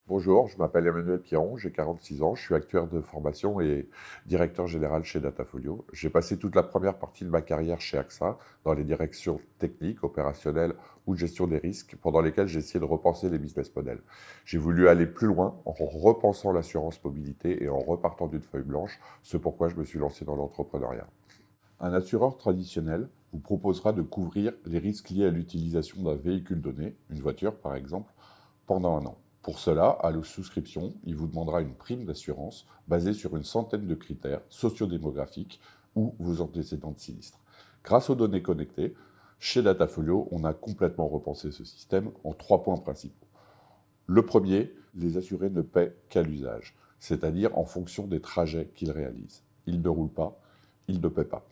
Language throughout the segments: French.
Bonjour, je m'appelle Emmanuel Piron, j'ai 46 ans, je suis actuaire de formation et directeur général chez Datafolio. J'ai passé toute la première partie de ma carrière chez AXA dans les directions techniques, opérationnelles ou de gestion des risques, pendant lesquelles j'ai essayé de repenser les business models. J'ai voulu aller plus loin en repensant l'assurance mobilité et en repartant d'une feuille blanche, ce pourquoi je me suis lancé dans l'entrepreneuriat. Un assureur traditionnel vous proposera de couvrir les risques liés à l'utilisation d'un véhicule donné, une voiture par exemple, pendant un an. Pour cela, à la souscription, il vous demandera une prime d'assurance basée sur une centaine de critères sociodémographiques ou vos antécédents de sinistres. Grâce aux données connectées, chez Datafolio, on a complètement repensé ce système en 3 points principaux. Le premier, les assurés ne paient qu'à l'usage, c'est-à-dire en fonction des trajets qu'ils réalisent. Ils ne roulent pas, ils ne paient pas.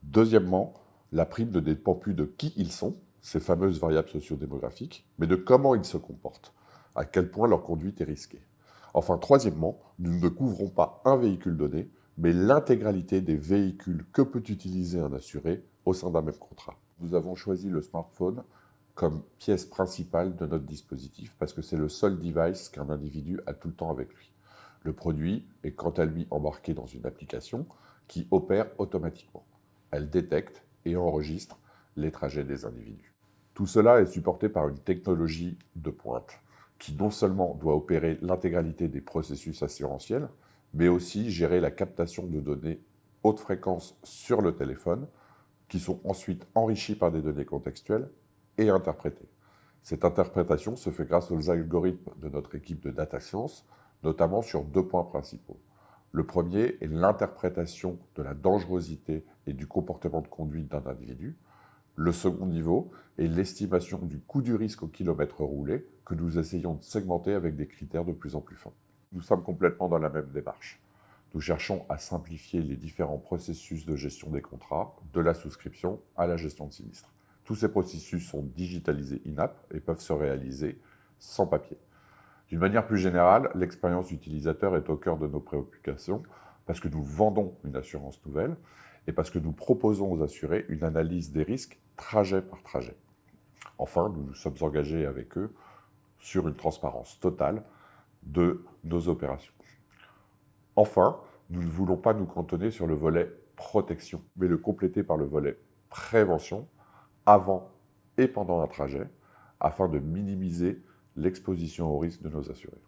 Deuxièmement, la prime ne dépend plus de qui ils sont, ces fameuses variables sociodémographiques, mais de comment ils se comportent, à quel point leur conduite est risquée. Enfin, troisièmement, nous ne couvrons pas un véhicule donné, mais l'intégralité des véhicules que peut utiliser un assuré au sein d'un même contrat. Nous avons choisi le smartphone comme pièce principale de notre dispositif parce que c'est le seul device qu'un individu a tout le temps avec lui. Le produit est quant à lui embarqué dans une application qui opère automatiquement. Elle détecte et enregistre les trajets des individus. Tout cela est supporté par une technologie de pointe qui non seulement doit opérer l'intégralité des processus assurantiels, mais aussi gérer la captation de données haute fréquence sur le téléphone, qui sont ensuite enrichies par des données contextuelles et interprétées. Cette interprétation se fait grâce aux algorithmes de notre équipe de data science, notamment sur 2 points principaux. Le premier est l'interprétation de la dangerosité et du comportement de conduite d'un individu. Le second niveau est l'estimation du coût du risque au kilomètre roulé que nous essayons de segmenter avec des critères de plus en plus fins. Nous sommes complètement dans la même démarche. Nous cherchons à simplifier les différents processus de gestion des contrats, de la souscription à la gestion de sinistres. Tous ces processus sont digitalisés in-app et peuvent se réaliser sans papier. D'une manière plus générale, l'expérience utilisateur est au cœur de nos préoccupations parce que nous vendons une assurance nouvelle et parce que nous proposons aux assurés une analyse des risques trajet par trajet. Enfin, nous nous sommes engagés avec eux sur une transparence totale de nos opérations. Enfin, nous ne voulons pas nous cantonner sur le volet protection, mais le compléter par le volet prévention avant et pendant un trajet afin de minimiser l'exposition au risque de nos assurés.